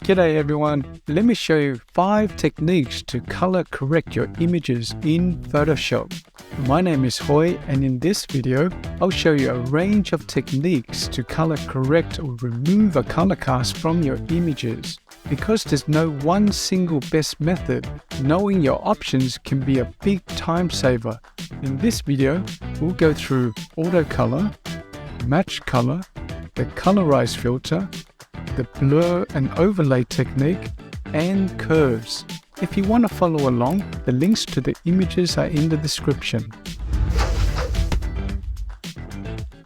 G'day everyone, let me show you 5 techniques to color correct your images in Photoshop. My name is Hoy, and in this video, I'll show you a range of techniques to color correct or remove a color cast from your images. Because there's no one single best method, knowing your options can be a big time saver. In this video, we'll go through auto color, match color, the Colorise filter, the blur and overlay technique, and curves. If you want to follow along, the links to the images are in the description.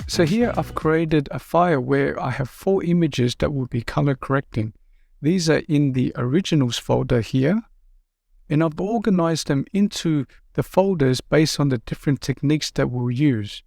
So here I've created a file where I have 4 images that will be color correcting. These are in the originals folder here, and I've organized them into the folders based on the different techniques that we'll use.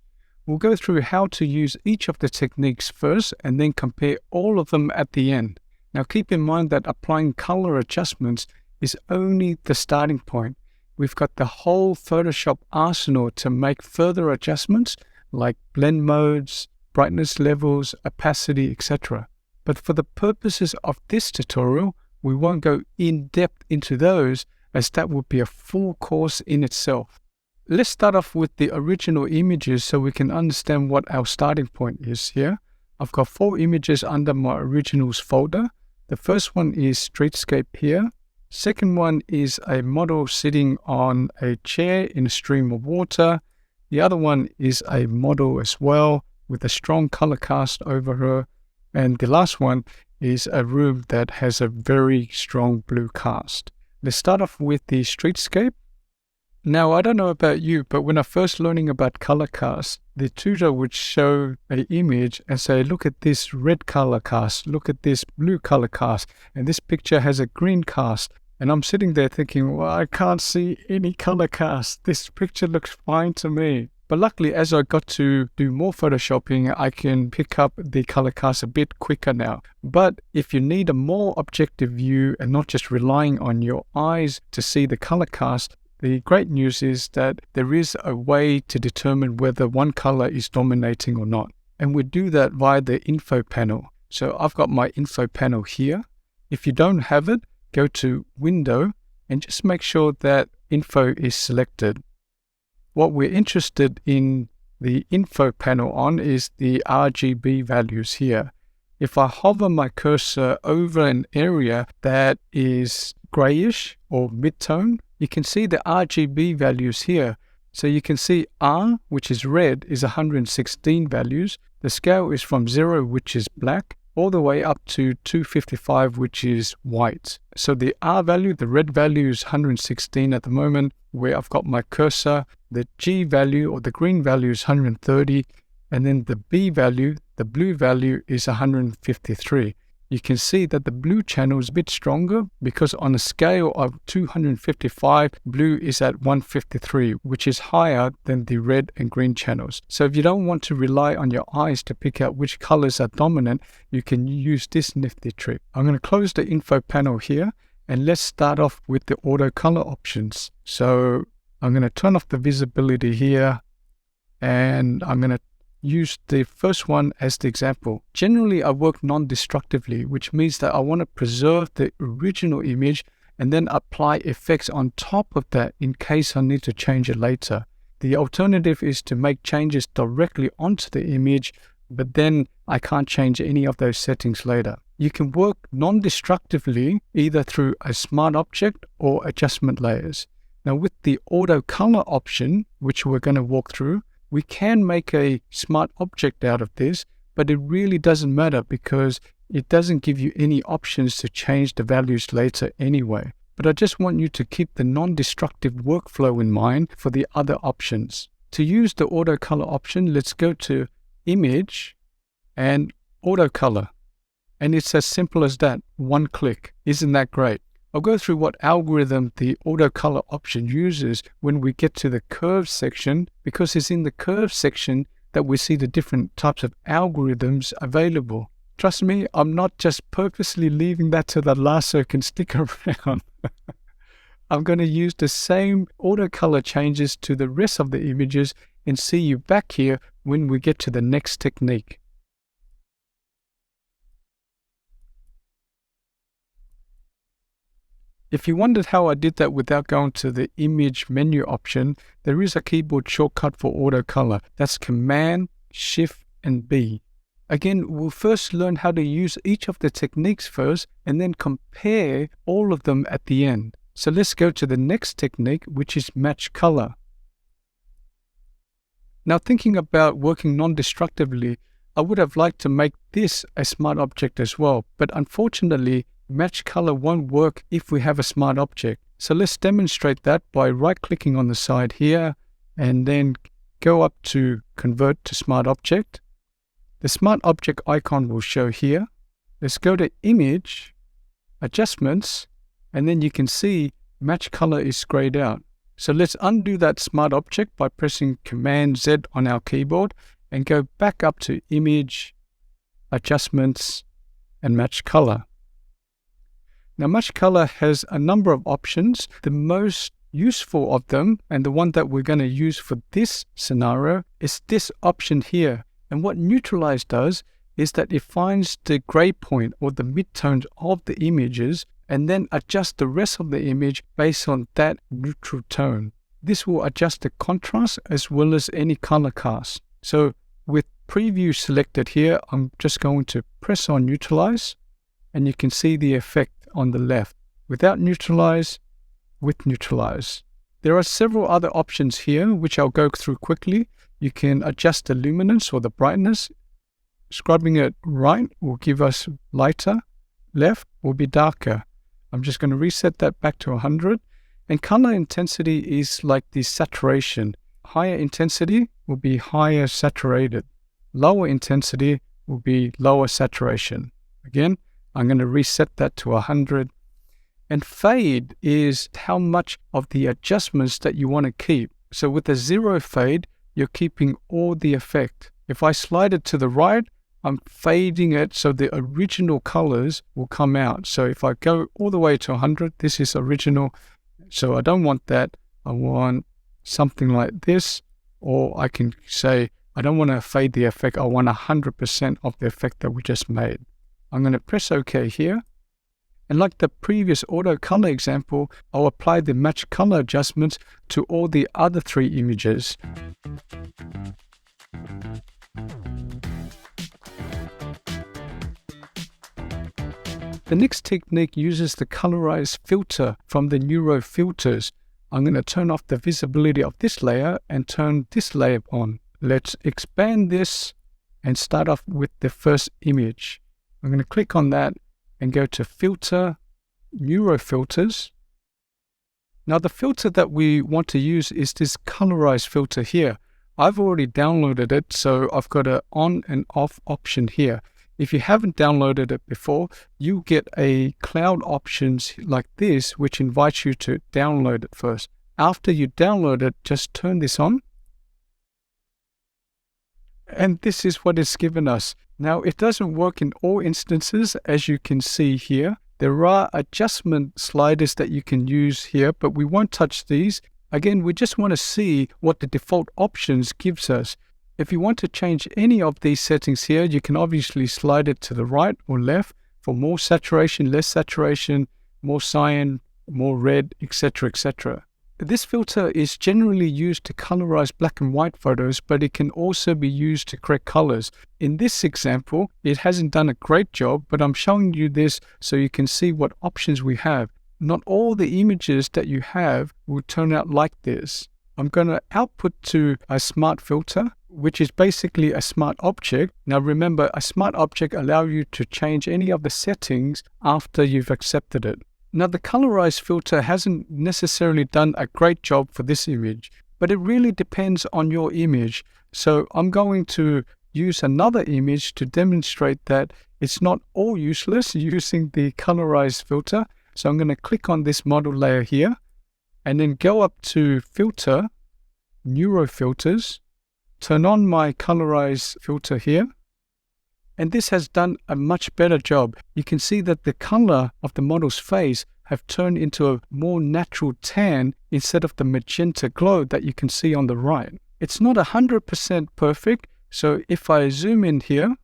We'll go through how to use each of the techniques first and then compare all of them at the end. Now keep in mind that applying color adjustments is only the starting point. We've got the whole Photoshop arsenal to make further adjustments like blend modes, brightness levels, opacity, etc. But for the purposes of this tutorial, we won't go in depth into those, as that would be a full course in itself. Let's start off with the original images so we can understand what our starting point is here. I've got 4 images under my originals folder. The first one is streetscape here. Second one is a model sitting on a chair in a stream of water. The other one is a model as well with a strong color cast over her. And the last one is a room that has a very strong blue cast. Let's start off with the streetscape. Now, I don't know about you, but when I first learning about color cast, the tutor would show an image and say, look at this red color cast, look at this blue color cast, and this picture has a green cast. And I'm sitting there thinking, well, I can't see any color cast. This picture looks fine to me. But luckily, as I got to do more photoshopping, I can pick up the color cast a bit quicker now. But if you need a more objective view and not just relying on your eyes to see the color cast, the great news is that there is a way to determine whether one color is dominating or not. And we do that via the info panel. So I've got my info panel here. If you don't have it, go to Window and just make sure that info is selected. What we're interested in the info panel on is the RGB values here. If I hover my cursor over an area that is grayish or mid-tone, you can see the RGB values here. So you can see R, which is red, is 116 values. The scale is from 0, which is black, all the way up to 255, which is white. So the R value, the red value, is 116 at the moment, where I've got my cursor. The G value, or the green value, is 130. And then the B value, the blue value, is 153. You can see that the blue channel is a bit stronger because on a scale of 255, blue is at 153, which is higher than the red and green channels. So if you don't want to rely on your eyes to pick out which colors are dominant, you can use this nifty trick. I'm going to close the info panel here, and let's start off with the auto color options. So I'm going to turn off the visibility here, and I'm going to use the first one as the example. Generally, I work non-destructively, which means that I want to preserve the original image and then apply effects on top of that in case I need to change it later. The alternative is to make changes directly onto the image, but then I can't change any of those settings later. You can work non-destructively either through a smart object or adjustment layers. Now with the auto color option, which we're going to walk through, we can make a smart object out of this, but it really doesn't matter because it doesn't give you any options to change the values later anyway. But I just want you to keep the non-destructive workflow in mind for the other options. To use the auto color option, let's go to Image and Auto Color. And it's as simple as that, one click. Isn't that great? I'll go through what algorithm the auto color option uses when we get to the curve section, because it's in the curve section that we see the different types of algorithms available. Trust me, I'm not just purposely leaving that to the last so it can stick around. I'm going to use the same auto color changes to the rest of the images and see you back here when we get to the next technique. If you wondered how I did that without going to the image menu option, there is a keyboard shortcut for auto color. That's Command, Shift, and B. Again, we'll first learn how to use each of the techniques first and then compare all of them at the end. So let's go to the next technique, which is match color. Now, thinking about working non-destructively, I would have liked to make this a smart object as well, but unfortunately, match color won't work if we have a smart object. So let's demonstrate that by right-clicking on the side here and then go up to Convert to Smart Object. The Smart Object icon will show here. Let's go to Image, Adjustments, and then you can see match color is grayed out. So let's undo that Smart Object by pressing Command Z on our keyboard and go back up to Image, Adjustments, and Match Color. Now, match color has a number of options. The most useful of them, and the one that we're going to use for this scenario, is this option here. And what Neutralize does is that it finds the gray point or the midtones of the images and then adjust the rest of the image based on that neutral tone. This will adjust the contrast as well as any color cast. So with Preview selected here, I'm just going to press on Neutralize, and you can see the effect on the left. Without Neutralize, with Neutralize. There are several other options here, which I'll go through quickly. You can adjust the luminance or the brightness. Scrubbing it right will give us lighter. Left will be darker. I'm just going to reset that back to 100. And color intensity is like the saturation. Higher intensity will be higher saturated. Lower intensity will be lower saturation. Again, I'm going to reset that to 100. And fade is how much of the adjustments that you want to keep. So with a 0 fade, you're keeping all the effect. If I slide it to the right, I'm fading it so the original colors will come out. So if I go all the way to 100, this is original. So I don't want that. I want something like this. Or I can say, I don't want to fade the effect. I want 100% of the effect that we just made. I'm going to press OK here. And like the previous auto color example, I'll apply the match color adjustments to all the other 3 images. The next technique uses the Colorise filter from the Neuro filters. I'm going to turn off the visibility of this layer and turn this layer on. Let's expand this and start off with the first image. I'm going to click on that and go to Filter, Neuro Filters. Now the filter that we want to use is this Colorise filter here. I've already downloaded it, so I've got an on and off option here. If you haven't downloaded it before, you get a cloud options like this, which invites you to download it first. After you download it, just turn this on. And this is what it's given us. Now, it doesn't work in all instances, as you can see here. There are adjustment sliders that you can use here, but we won't touch these. Again, we just want to see what the default options gives us. If you want to change any of these settings here, you can obviously slide it to the right or left for more saturation, less saturation, more cyan, more red, etc., etc. This filter is generally used to colorize black and white photos, but it can also be used to correct colors. In this example, it hasn't done a great job, but I'm showing you this so you can see what options we have. Not all the images that you have will turn out like this. I'm going to output to a smart filter, which is basically a smart object. Now remember, a smart object allows you to change any of the settings after you've accepted it. Now the Colorise filter hasn't necessarily done a great job for this image, but it really depends on your image. So I'm going to use another image to demonstrate that it's not all useless using the Colorise filter. So I'm going to click on this model layer here and then go up to Filter, Neuro Filters, turn on my Colorise filter here. And this has done a much better job. You can see that the color of the model's face have turned into a more natural tan instead of the magenta glow that you can see on the right. It's not 100% perfect, so if I zoom in here,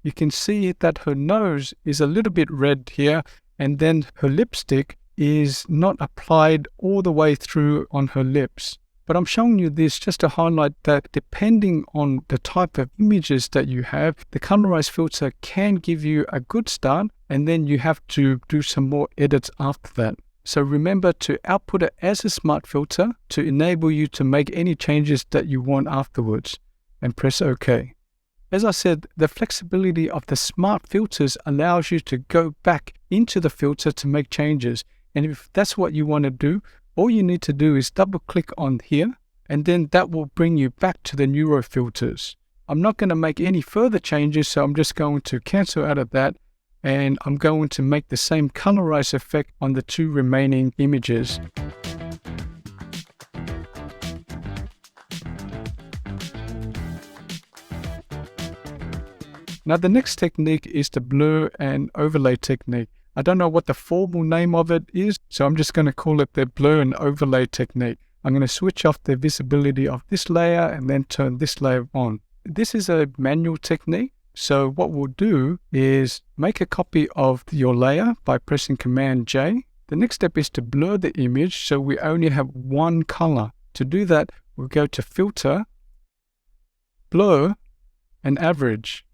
you can see that her nose is a little bit red here, and then her lipstick is not applied all the way through on her lips. But I'm showing you this just to highlight that depending on the type of images that you have, the Colorise filter can give you a good start, and then you have to do some more edits after that. So remember to output it as a smart filter to enable you to make any changes that you want afterwards, and press OK. As I said, the flexibility of the smart filters allows you to go back into the filter to make changes. And if that's what you want to do, all you need to do is double click on here, and then that will bring you back to the Neuro filters. I'm not going to make any further changes, so I'm just going to cancel out of that, and I'm going to make the same Colorise effect on the 2 remaining images. Now the next technique is the blur and overlay technique. I don't know what the formal name of it is, so I'm just going to call it the blur and overlay technique. I'm going to switch off the visibility of this layer and then turn this layer on. This is a manual technique, so what we'll do is make a copy of your layer by pressing Command J. The next step is to blur the image so we only have one color. To do that, we'll go to Filter, Blur, and Average.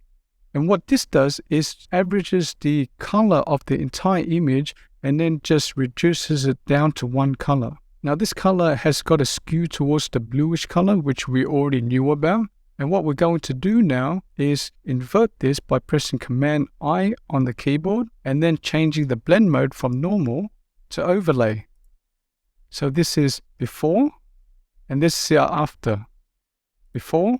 And what this does is averages the color of the entire image and then just reduces it down to one color. Now this color has got a skew towards the bluish color, which we already knew about. And what we're going to do now is invert this by pressing Command I on the keyboard and then changing the blend mode from normal to overlay. So this is before and this is after. Before,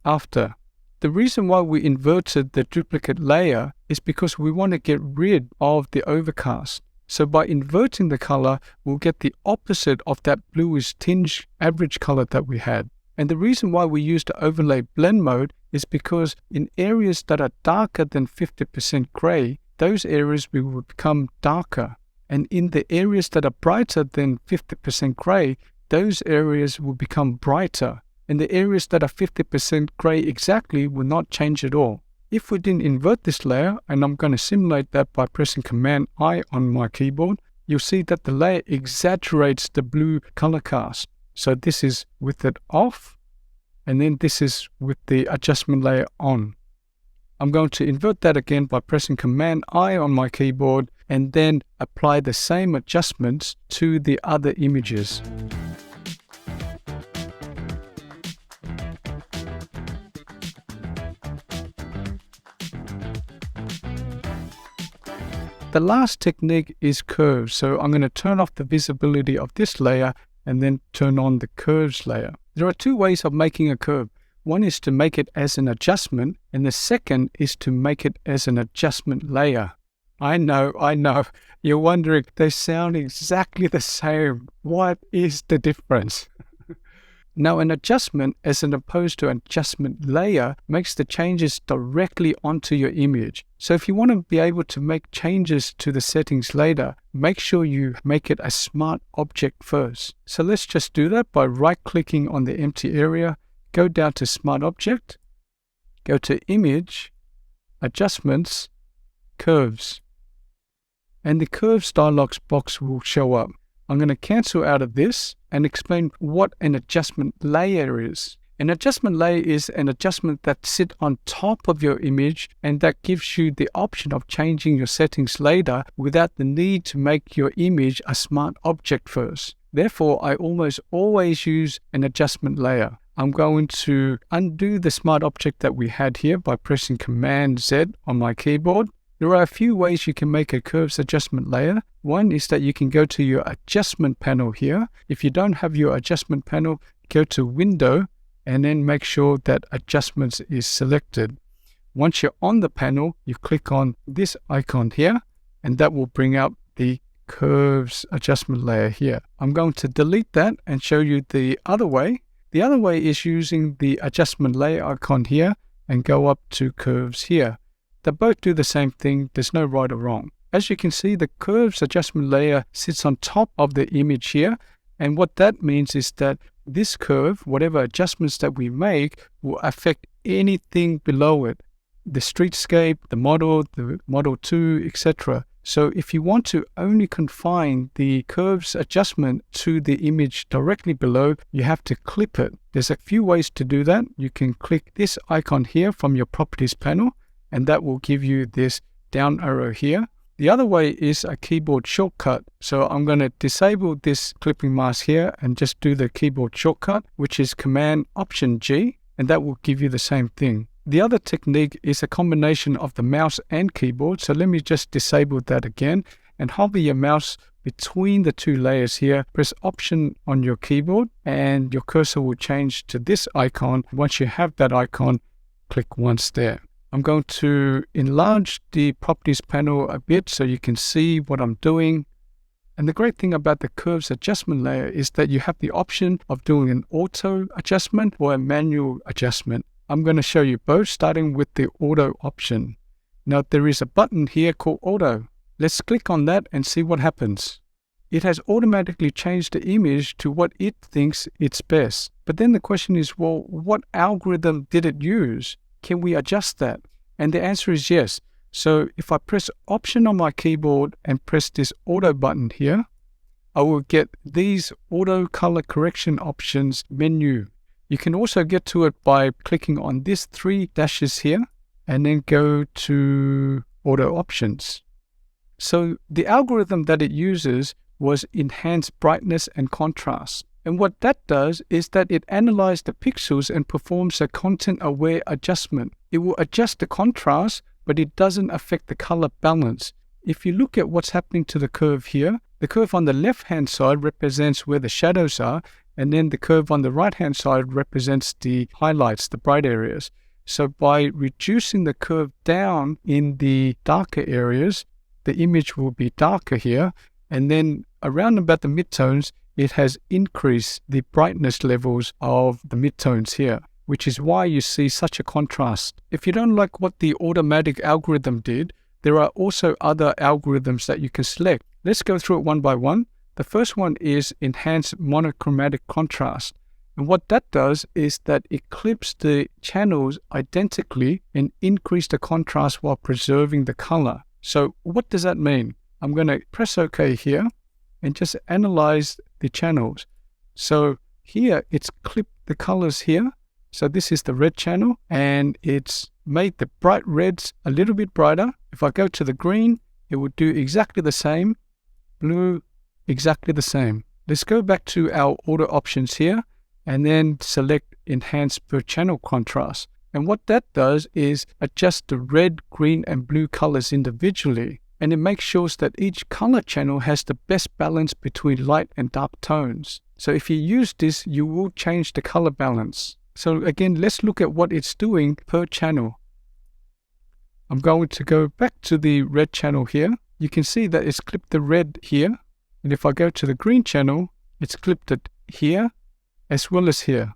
after. The reason why we inverted the duplicate layer is because we want to get rid of the overcast. So by inverting the color, we'll get the opposite of that bluish tinge average color that we had. And the reason why we use the overlay blend mode is because in areas that are darker than 50% gray, those areas will become darker. And in the areas that are brighter than 50% gray, those areas will become brighter. And the areas that are 50% gray exactly will not change at all. If we didn't invert this layer, and I'm going to simulate that by pressing Command I on my keyboard, you'll see that the layer exaggerates the blue color cast. So this is with it off, and then this is with the adjustment layer on. I'm going to invert that again by pressing Command I on my keyboard, and then apply the same adjustments to the other images. The last technique is curves, so I'm going to turn off the visibility of this layer and then turn on the curves layer. There are 2 ways of making a curve. One is to make it as an adjustment, and the second is to make it as an adjustment layer. I know, you're wondering, they sound exactly the same. What is the difference? Now, an adjustment as opposed to an adjustment layer makes the changes directly onto your image. So if you want to be able to make changes to the settings later, make sure you make it a smart object first. So let's just do that by right-clicking on the empty area, go down to Smart Object, go to Image, Adjustments, Curves. And the Curves dialog box will show up. I'm going to cancel out of this and explain what an adjustment layer is. An adjustment layer is an adjustment that sits on top of your image and that gives you the option of changing your settings later without the need to make your image a smart object first. Therefore, I almost always use an adjustment layer. I'm going to undo the smart object that we had here by pressing Command Z on my keyboard. There are a few ways you can make a curves adjustment layer. One is that you can go to your adjustment panel here. If you don't have your adjustment panel, go to Window and then make sure that Adjustments is selected. Once you're on the panel, you click on this icon here, and that will bring up the curves adjustment layer here. I'm going to delete that and show you the other way. The other way is using the adjustment layer icon here and go up to curves here. They both do the same thing. There's no right or wrong. As you can see, the curves adjustment layer sits on top of the image here. And what that means is that this curve, whatever adjustments that we make, will affect anything below it. The streetscape, the Model 2, etc. So if you want to only confine the curves adjustment to the image directly below, you have to clip it. There's a few ways to do that. You can click this icon here from your properties panel, and that will give you this down arrow here. The other way is a keyboard shortcut. So I'm going to disable this clipping mask here and just do the keyboard shortcut, which is Command Option G, and that will give you the same thing. The other technique is a combination of the mouse and keyboard. So let me just disable that again and hover your mouse between the two layers here. Press Option on your keyboard and your cursor will change to this icon. Once you have that icon, click once there. I'm going to enlarge the properties panel a bit so you can see what I'm doing. And the great thing about the curves adjustment layer is that you have the option of doing an auto adjustment or a manual adjustment. I'm going to show you both, starting with the auto option. Now there is a button here called auto. Let's click on that and see what happens. It has automatically changed the image to what it thinks it's best. But then the question is, well, what algorithm did it use? Can we adjust that? And the answer is yes. So if I press Option on my keyboard and press this auto button here, I will get these auto color correction options menu. You can also get to it by clicking on these three dashes here and then go to auto options. So the algorithm that it uses was enhance brightness and contrast. And what that does is that it analyzes the pixels and performs a content-aware adjustment. It will adjust the contrast, but it doesn't affect the color balance. If you look at what's happening to the curve here, the curve on the left-hand side represents where the shadows are, and then the curve on the right-hand side represents the highlights, the bright areas. So by reducing the curve down in the darker areas, the image will be darker here. And then around about the midtones, it has increased the brightness levels of the midtones here, which is why you see such a contrast. If you don't like what the automatic algorithm did, there are also other algorithms that you can select. Let's go through it one by one. The first one is enhance monochromatic contrast. And what that does is that it clips the channels identically and increase the contrast while preserving the color. So what does that mean? I'm going to press OK here and just analyze the channels. So here it's clipped the colors here. So this is the red channel and it's made the bright reds a little bit brighter. If I go to the green, it would do exactly the same. Blue, exactly the same. Let's go back to our auto options here and then select enhance per channel contrast. And what that does is adjust the red, green and blue colors individually. And it makes sure that each color channel has the best balance between light and dark tones. So if you use this, you will change the color balance. So again, let's look at what it's doing per channel. I'm going to go back to the red channel here. You can see that it's clipped the red here. And if I go to the green channel, it's clipped it here as well as here.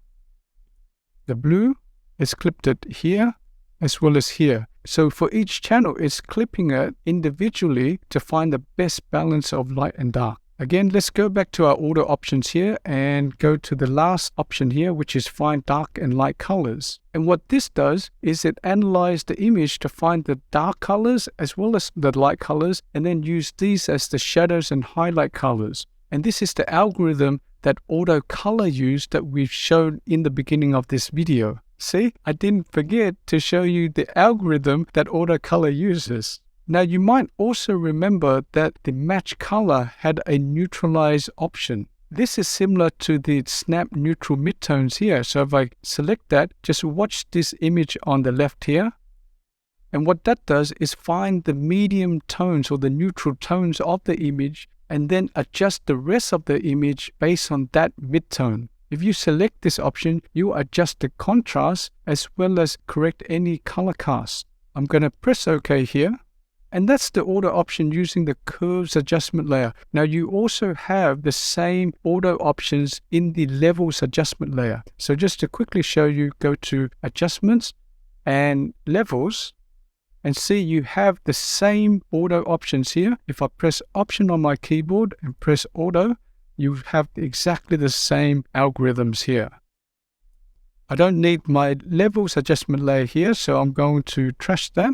The blue, it's clipped it here as well as here. So for each channel, it's clipping it individually to find the best balance of light and dark. Again, let's go back to our auto options here and go to the last option here, which is find dark and light colors. And what this does is it analyzes the image to find the dark colors as well as the light colors, and then use these as the shadows and highlight colors. And this is the algorithm that auto color used that we've shown in the beginning of this video. See, I didn't forget to show you the algorithm that auto color uses. Now you might also remember that the match color had a neutralize option. This is similar to the snap neutral midtones here. So if I select that, just watch this image on the left here. And what that does is find the medium tones or the neutral tones of the image and then adjust the rest of the image based on that midtone. If you select this option, you adjust the contrast as well as correct any color cast. I'm going to press OK here. And that's the auto option using the curves adjustment layer. Now you also have the same auto options in the levels adjustment layer. So just to quickly show you, go to adjustments and levels and see you have the same auto options here. If I press option on my keyboard and press auto, you have exactly the same algorithms here. I don't need my levels adjustment layer here, so I'm going to trash that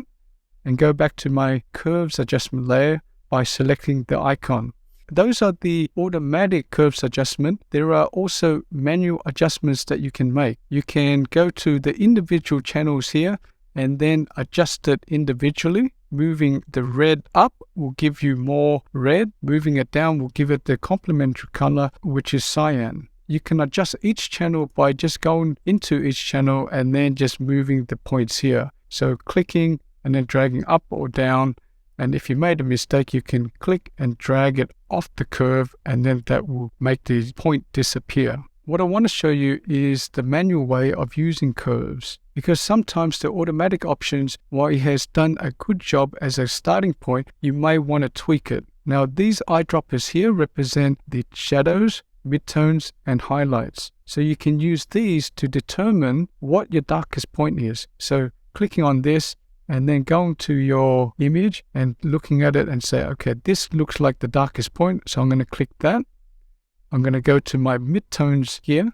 and go back to my curves adjustment layer by selecting the icon. Those are the automatic curves adjustment. There are also manual adjustments that you can make. You can go to the individual channels here and then adjust it individually. Moving the red up will give you more red. Moving it down will give it the complementary color, which is cyan. You can adjust each channel by just going into each channel and then just moving the points here. So clicking and then dragging up or down. And if you made a mistake, you can click and drag it off the curve, and then that will make the point disappear. What I want to show you is the manual way of using curves, because sometimes the automatic options, while it has done a good job as a starting point, you may want to tweak it. Now, these eyedroppers here represent the shadows, midtones, and highlights. So you can use these to determine what your darkest point is. So clicking on this, and then going to your image and looking at it and say, okay, this looks like the darkest point. So I'm going to click that. I'm going to go to my midtones here,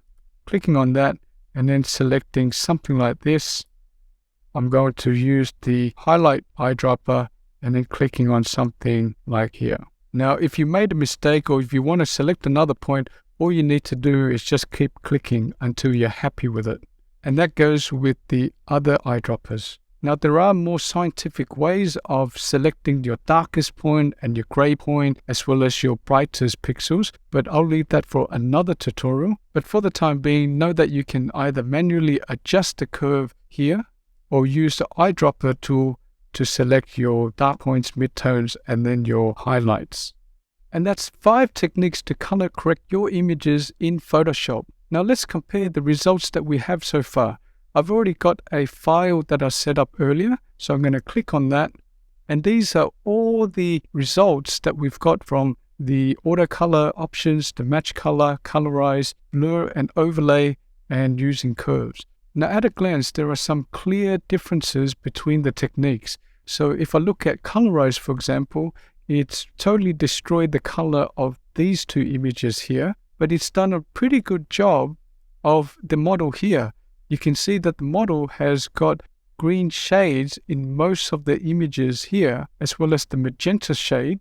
clicking on that, and then selecting something like this. I'm going to use the highlight eyedropper and then clicking on something like here. Now, if you made a mistake or if you want to select another point, all you need to do is just keep clicking until you're happy with it. And that goes with the other eyedroppers. Now, there are more scientific ways of selecting your darkest point and your gray point, as well as your brightest pixels, but I'll leave that for another tutorial. But for the time being, know that you can either manually adjust the curve here or use the eyedropper tool to select your dark points, midtones, and then your highlights. And that's 5 techniques to color correct your images in Photoshop. Now let's compare the results that we have so far. I've already got a file that I set up earlier, so I'm going to click on that. And these are all the results that we've got from the auto color options, the match color, colorize, blur and overlay, and using curves. Now at a glance, there are some clear differences between the techniques. So if I look at Colorise, for example, it's totally destroyed the color of these 2 images here, but it's done a pretty good job of the model here. You can see that the model has got green shades in most of the images here, as well as the magenta shade.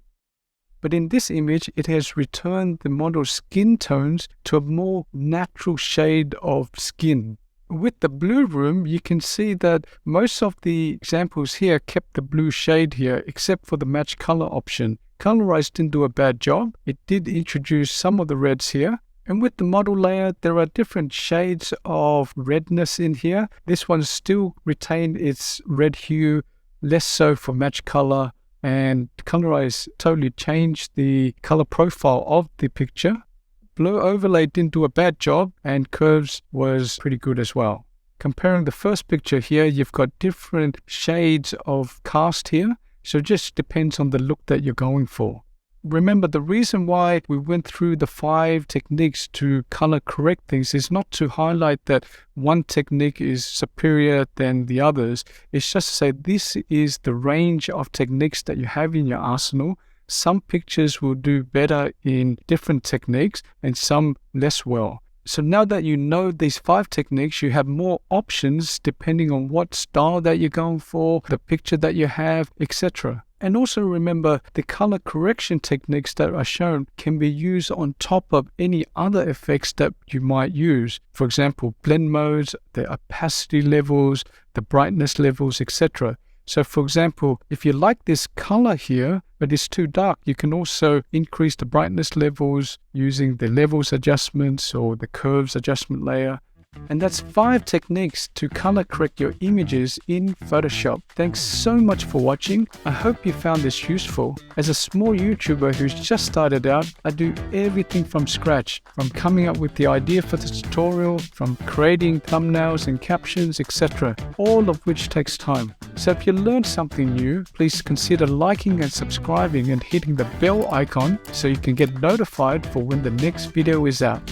But in this image, it has returned the model's skin tones to a more natural shade of skin. With the blue room, you can see that most of the examples here kept the blue shade here, except for the match color option. Colorise didn't do a bad job. It did introduce some of the reds here. And with the model layer, there are different shades of redness in here. This one still retained its red hue, less so for match color. And Colorise totally changed the color profile of the picture. Blur overlay didn't do a bad job, and curves was pretty good as well. Comparing the first picture here, you've got different shades of cast here. So it just depends on the look that you're going for. Remember, the reason why we went through the 5 techniques to color correct things is not to highlight that one technique is superior than the others. It's just to say this is the range of techniques that you have in your arsenal. Some pictures will do better in different techniques and some less well. So now that you know these 5 techniques, you have more options depending on what style that you're going for, the picture that you have, etc. And also remember, the color correction techniques that are shown can be used on top of any other effects that you might use. For example, blend modes, the opacity levels, the brightness levels, etc. So for example, if you like this color here, but it's too dark, you can also increase the brightness levels using the levels adjustments or the curves adjustment layer. And that's 5 techniques to color correct your images in Photoshop. Thanks so much for watching. I hope you found this useful. As a small YouTuber who's just started out, I do everything from scratch, from coming up with the idea for the tutorial, from creating thumbnails and captions, etc., all of which takes time. So if you learned something new, please consider liking and subscribing and hitting the bell icon so you can get notified for when the next video is out.